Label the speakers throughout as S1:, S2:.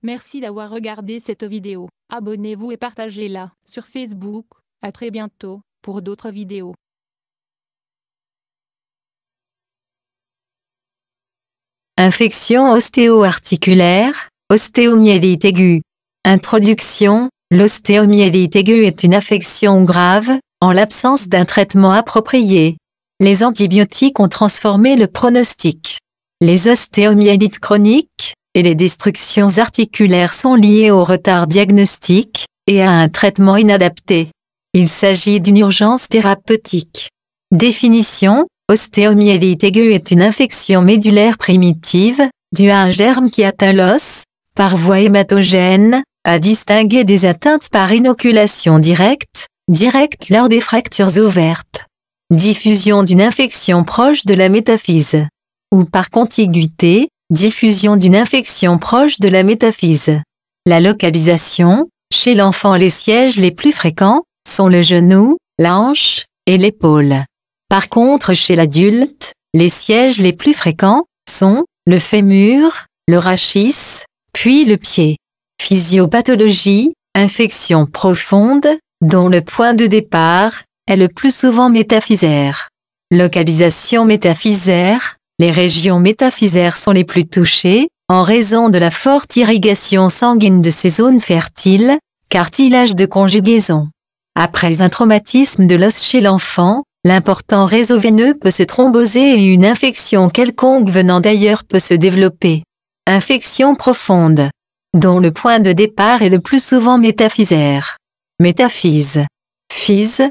S1: Merci d'avoir regardé cette vidéo. Abonnez-vous et partagez-la sur Facebook. À très bientôt pour d'autres vidéos.
S2: Infection ostéo-articulaire, ostéomyélite aiguë. Introduction. L'ostéomyélite aiguë est une affection grave, en l'absence d'un traitement approprié. Les antibiotiques ont transformé le pronostic. Les ostéomyélites chroniques et les destructions articulaires sont liées au retard diagnostique et à un traitement inadapté. Il s'agit d'une urgence thérapeutique. Définition. Ostéomyélite aiguë est une infection médulaire primitive, due à un germe qui atteint l'os, par voie hématogène, à distinguer des atteintes par inoculation directe lors des fractures ouvertes. Diffusion d'une infection proche de la métaphyse. Ou par contiguïté, diffusion d'une infection proche de la métaphyse. La localisation. Chez l'enfant, les sièges les plus fréquents sont le genou, la hanche et l'épaule. Par contre, chez l'adulte, les sièges les plus fréquents sont le fémur, le rachis, puis le pied. Physiopathologie. Infection profonde, dont le point de départ est le plus souvent métaphysaire. Localisation métaphysaire. Les régions métaphysaires sont les plus touchées, en raison de la forte irrigation sanguine de ces zones fertiles, cartilage de conjugaison. Après un traumatisme de l'os chez l'enfant, l'important réseau veineux peut se thromboser et une infection quelconque venant d'ailleurs peut se développer. Infection profonde, dont le point de départ est le plus souvent métaphysaire. Métaphyse. Physe.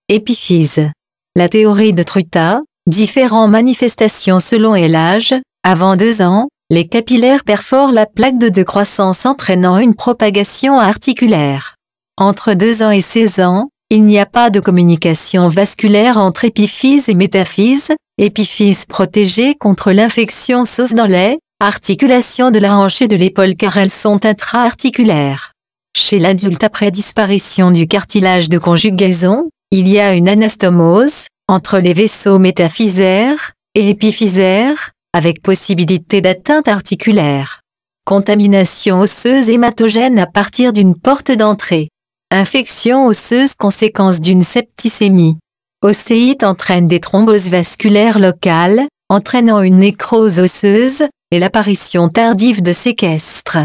S2: Épiphyse. La théorie de Truta. Différentes manifestations selon l'âge. Avant 2 ans, les capillaires perforent la plaque de croissance entraînant une propagation articulaire. Entre 2 ans et 16 ans, il n'y a pas de communication vasculaire entre épiphyse et métaphyse, épiphyse protégée contre l'infection sauf dans les articulations de la hanche et de l'épaule car elles sont intra-articulaires. Chez l'adulte après disparition du cartilage de conjugaison, il y a une anastomose entre les vaisseaux métaphysaires et épiphysaires, avec possibilité d'atteinte articulaire. Contamination osseuse hématogène à partir d'une porte d'entrée. Infection osseuse conséquence d'une septicémie. Ostéite entraîne des thromboses vasculaires locales, entraînant une nécrose osseuse, et l'apparition tardive de séquestres.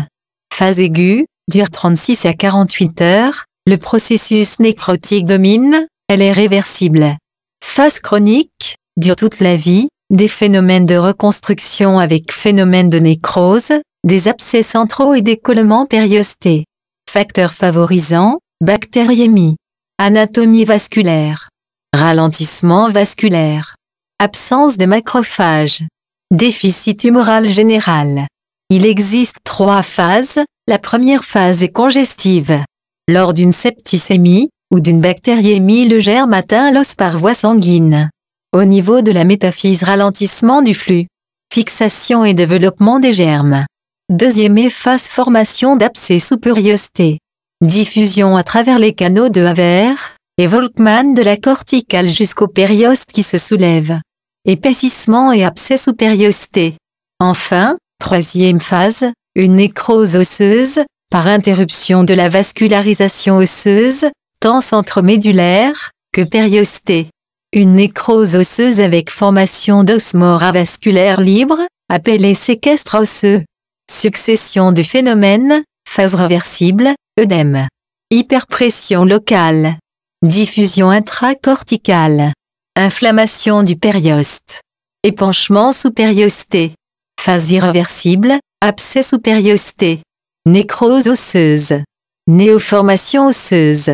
S2: Phase aiguë, dure 36 à 48 heures, le processus nécrotique domine, elle est réversible. Phase chronique, dure toute la vie, des phénomènes de reconstruction avec phénomène de nécrose, des abcès centraux et des collements périostés. Facteurs favorisants, bactériémie. Anatomie vasculaire. Ralentissement vasculaire. Absence de macrophages. Déficit humoral général. Il existe 3 phases, la première phase est congestive. Lors d'une septicémie, ou d'une bactériémie, le germe atteint l'os par voie sanguine. Au niveau de la métaphyse, ralentissement du flux. Fixation et développement des germes. Deuxième phase, formation d'abcès sous périosté. Diffusion à travers les canaux de Haver et Volkmann de la corticale jusqu'au périoste qui se soulève. Épaississement et abcès sous périosté. Enfin, troisième phase, une nécrose osseuse, par interruption de la vascularisation osseuse, tant centromédulaire que périostée. Une nécrose osseuse avec formation d'os mort avasculaire libre, appelée séquestre osseux. Succession du phénomène, phase réversible, œdème. Hyperpression locale. Diffusion intracorticale. Inflammation du périoste. Épanchement sous périosté. Phase irréversible, abcès sous périosté. Nécrose osseuse. Néoformation osseuse.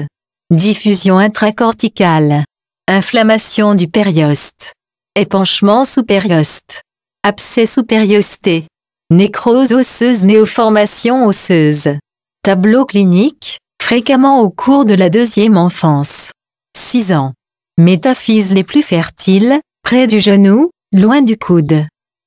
S2: Diffusion intracorticale. Inflammation du périoste. Épanchement sous périoste. Abcès sous périosté. Nécrose osseuse, néoformation osseuse. Tableau clinique, fréquemment au cours de la 2e enfance. 6 ans. Métaphyses les plus fertiles, près du genou, loin du coude.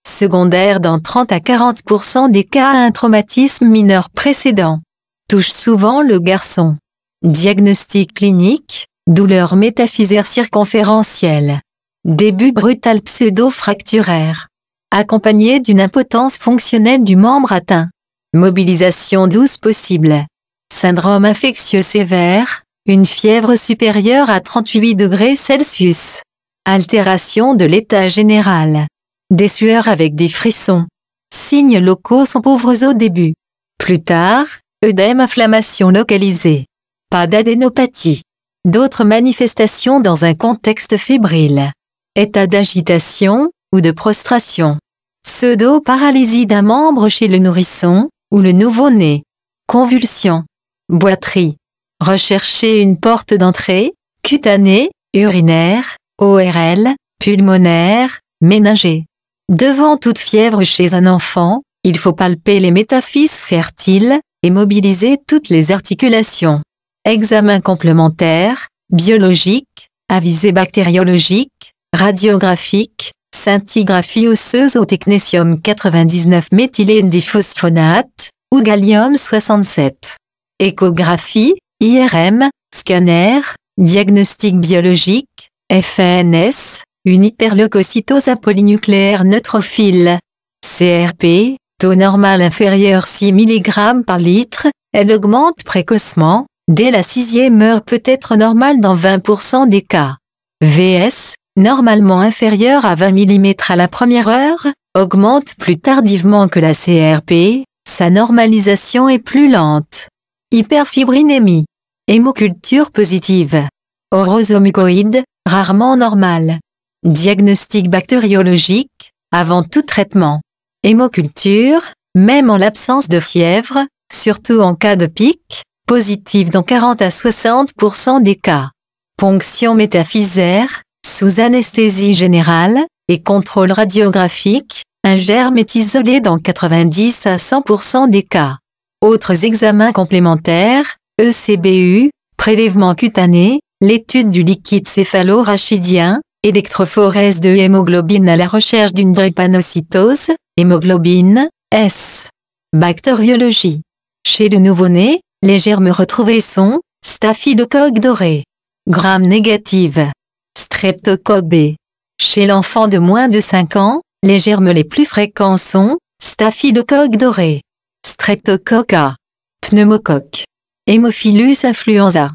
S2: Secondaire dans 30 à 40% des cas à un traumatisme mineur précédent. Touche souvent le garçon. Diagnostic clinique, douleur métaphysaire circonférentielle. Début brutal pseudo-fracturaire. Accompagné d'une impotence fonctionnelle du membre atteint. Mobilisation douce possible. Syndrome infectieux sévère, une fièvre supérieure à 38 degrés Celsius. Altération de l'état général. Des sueurs avec des frissons. Signes locaux sont pauvres au début. Plus tard, œdème, inflammation localisée. Pas d'adénopathie. D'autres manifestations dans un contexte fébrile. État d'agitation, ou de prostration. Pseudo-paralysie d'un membre chez le nourrisson, ou le nouveau-né. Convulsions. Boiterie. Rechercher une porte d'entrée, cutanée, urinaire, ORL, pulmonaire, ménagée. Devant toute fièvre chez un enfant, il faut palper les métaphyses fertiles, et mobiliser toutes les articulations. Examen complémentaire, biologique, à visée bactériologique, radiographique, scintigraphie osseuse au technétium 99 méthylène diphosphonate, ou gallium 67. Échographie, IRM, scanner, diagnostic biologique, FANS, une hyperleucocytose polynucléaire neutrophile. CRP, taux normal inférieur 6 mg par litre, elle augmente précocement, dès la 6e heure peut être normale dans 20% des cas. VS, normalement inférieur à 20 mm à la première heure, augmente plus tardivement que la CRP, sa normalisation est plus lente. Hyperfibrinémie. Hémoculture positive. Orosomucoïde, rarement normale. Diagnostic bactériologique, avant tout traitement. Hémoculture, même en l'absence de fièvre, surtout en cas de pic, positive dans 40 à 60% des cas. Ponction métaphysaire, sous anesthésie générale, et contrôle radiographique, un germe est isolé dans 90 à 100% des cas. Autres examens complémentaires, ECBU, prélèvement cutané, l'étude du liquide céphalorachidien, électrophorèse de hémoglobine à la recherche d'une drépanocytose, hémoglobine, S. Bactériologie. Chez le nouveau-né, les germes retrouvés sont staphylocoque doré, gram négative, streptocoque B. Chez l'enfant de moins de 5 ans, les germes les plus fréquents sont staphylocoque doré, streptocoque A, pneumocoque, Haemophilus influenza,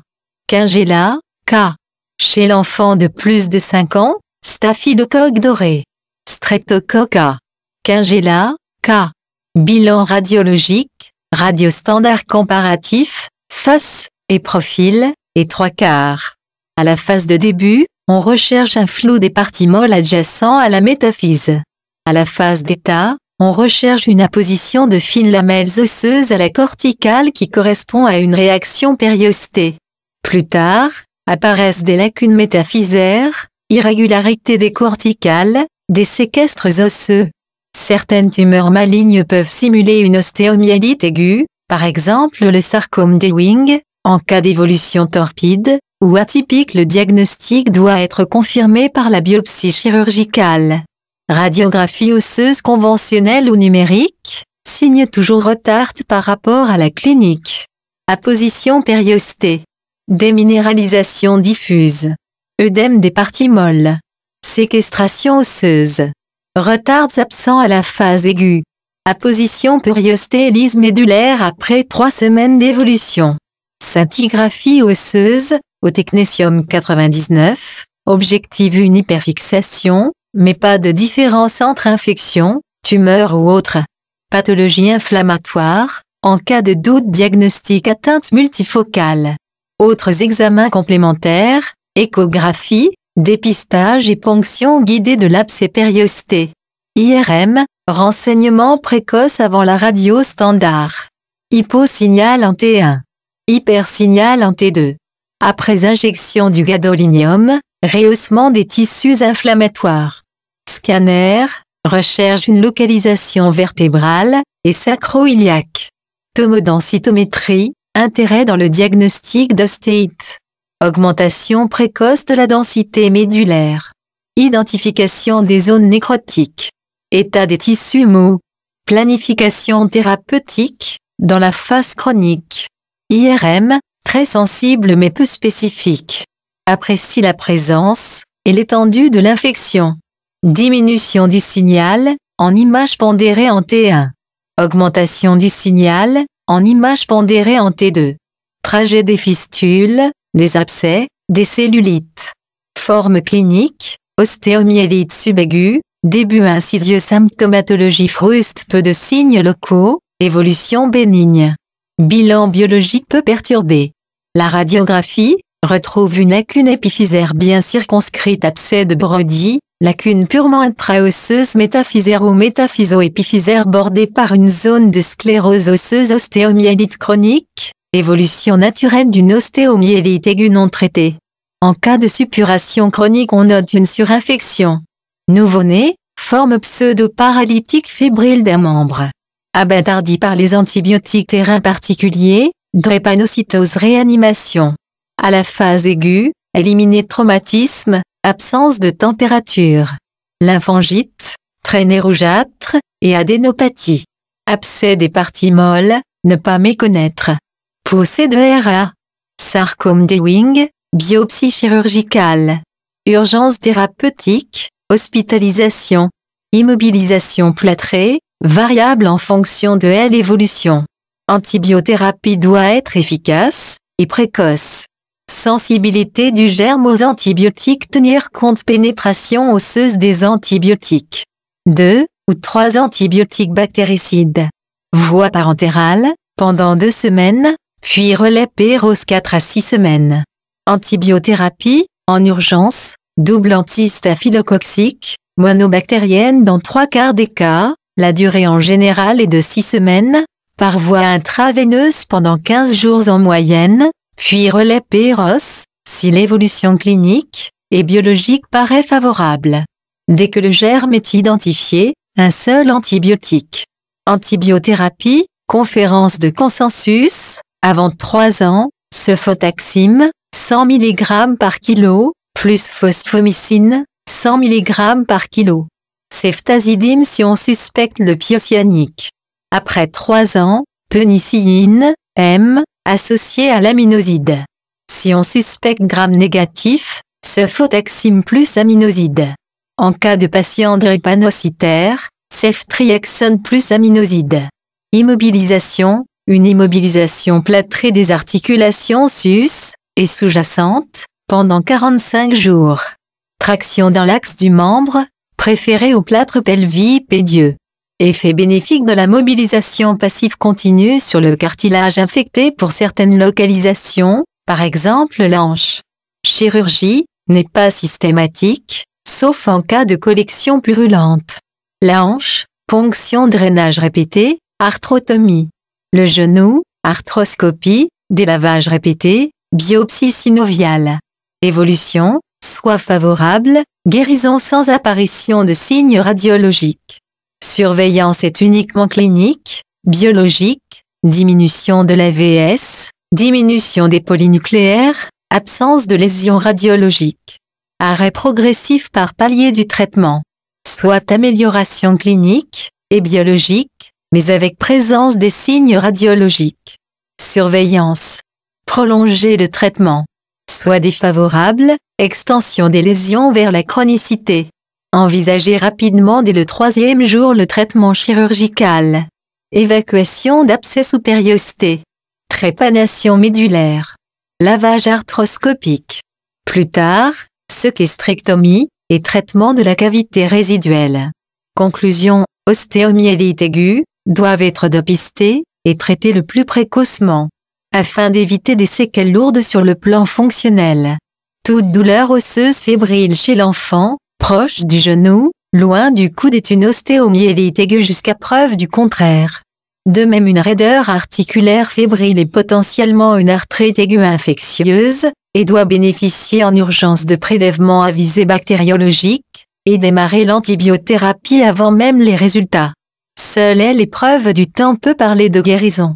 S2: Kingella, K. Chez l'enfant de plus de 5 ans, staphylocoque doré, streptocoque A, Kingella, K. Bilan radiologique, radiostandard comparatif, face et profil, et 3/4. À la phase de début, on recherche un flou des parties molles adjacents à la métaphyse. À la phase d'état, on recherche une apposition de fines lamelles osseuses à la corticale qui correspond à une réaction périostée. Plus tard, apparaissent des lacunes métaphysaires, irrégularités des corticales, des séquestres osseux. Certaines tumeurs malignes peuvent simuler une ostéomyélite aiguë, par exemple le sarcome d'Ewing. En cas d'évolution torpide ou atypique, le diagnostic doit être confirmé par la biopsie chirurgicale. Radiographie osseuse conventionnelle ou numérique, signe toujours retarde par rapport à la clinique. Apposition périostée. Déminéralisation diffuse. Œdème des parties molles. Séquestration osseuse. Retards absents à la phase aiguë. Apposition périostée lisse médulaire après 3 semaines d'évolution. Scintigraphie osseuse, au technétium 99, objective une hyperfixation, mais pas de différence entre infection, tumeur ou autre. Pathologie inflammatoire, en cas de doute diagnostic atteinte multifocale. Autres examens complémentaires, échographie, dépistage et ponction guidée de l'abcès périosté. IRM, renseignement précoce avant la radio standard. Hyposignal en T1. Hypersignal en T2. Après injection du gadolinium, rehaussement des tissus inflammatoires. Scanner, recherche une localisation vertébrale et sacro-iliaque. Tomodensitométrie, intérêt dans le diagnostic d'ostéite. Augmentation précoce de la densité médulaire. Identification des zones nécrotiques. État des tissus mous. Planification thérapeutique, dans la phase chronique. IRM, très sensible mais peu spécifique. Apprécie la présence et l'étendue de l'infection. Diminution du signal, en image pondérée en T1. Augmentation du signal, en image pondérée en T2. Trajet des fistules, des abcès, des cellulites. Forme clinique, ostéomyélite subaiguë, début insidieux, symptomatologie fruste, peu de signes locaux, évolution bénigne. Bilan biologique peu perturbé. La radiographie retrouve une lacune épiphysaire bien circonscrite, abcès de Brody, lacune purement intraosseuse métaphysaire ou métaphyso-épiphysaire bordée par une zone de sclérose osseuse, ostéomyélite chronique, évolution naturelle d'une ostéomyélite aiguë non traitée. En cas de suppuration chronique, on note une surinfection. Nouveau-né, forme pseudo-paralytique fébrile d'un membre. Abattardi par les antibiotiques, terrain particulier, drépanocytose, réanimation. À la phase aiguë, éliminer traumatisme, absence de température. Lymphangite, traînée rougeâtre, et adénopathie. Abcès des parties molles, ne pas méconnaître. Poussée de RA. Sarcome d'Ewing, biopsie chirurgicale. Urgence thérapeutique, hospitalisation. Immobilisation plâtrée, variable en fonction de l'évolution. Antibiothérapie doit être efficace et précoce. Sensibilité du germe aux antibiotiques, tenir compte pénétration osseuse des antibiotiques. 2 ou 3 antibiotiques bactéricides. Voie parentérale, pendant 2 semaines, puis relais Péros 4 à 6 semaines. Antibiothérapie, en urgence, double antistaphylococcique, monobactérienne dans 3/4 des cas, la durée en général est de 6 semaines, par voie intraveineuse pendant 15 jours en moyenne, puis relais Péros, si l'évolution clinique et biologique paraît favorable. Dès que le germe est identifié, un seul antibiotique. Antibiothérapie, conférence de consensus, avant 3 ans, cefotaxime, 100 mg par kilo, plus phosphomycine, 100 mg par kilo. Ceftazidime si on suspecte le piocyanique. Après 3 ans, pénicilline, M, associé à l'aminoside. Si on suspecte gram négatif, cefotaxime plus aminoside. En cas de patient drépanocytaire, ceftriaxone plus aminoside. Immobilisation, une immobilisation plâtrée des articulations sus et sous-jacentes, pendant 45 jours. Traction dans l'axe du membre, préférée au plâtre pelvipédieux. Effet bénéfique de la mobilisation passive continue sur le cartilage infecté pour certaines localisations, par exemple l'hanche. Chirurgie, n'est pas systématique, sauf en cas de collection purulente. La hanche, ponction, drainage répété, arthrotomie. Le genou, arthroscopie, délavage répété, biopsie synoviale. Évolution, soit favorable, guérison sans apparition de signes radiologiques. Surveillance est uniquement clinique, biologique, diminution de l'AVS, diminution des polynucléaires, absence de lésions radiologiques. Arrêt progressif par palier du traitement. Soit amélioration clinique et biologique, mais avec présence des signes radiologiques. Surveillance. Prolonger le traitement. Soit défavorable, extension des lésions vers la chronicité. Envisager rapidement dès le 3e jour le traitement chirurgical. Évacuation d'abcès sous périostée. Trépanation médulaire. Lavage arthroscopique. Plus tard, sequestrectomie et traitement de la cavité résiduelle. Conclusion, ostéomyélite aiguë, doivent être dépistées et traitées le plus précocement, afin d'éviter des séquelles lourdes sur le plan fonctionnel. Toute douleur osseuse fébrile chez l'enfant, proche du genou, loin du coude est une ostéomyélite aiguë jusqu'à preuve du contraire. De même, une raideur articulaire fébrile est potentiellement une arthrite aiguë infectieuse, et doit bénéficier en urgence de prélèvements à visée bactériologique, et démarrer l'antibiothérapie avant même les résultats. Seule est l'épreuve du temps peut parler de guérison.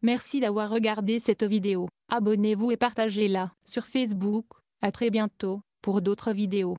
S1: Merci d'avoir regardé cette vidéo. Abonnez-vous et partagez-la sur Facebook. À très bientôt pour d'autres vidéos.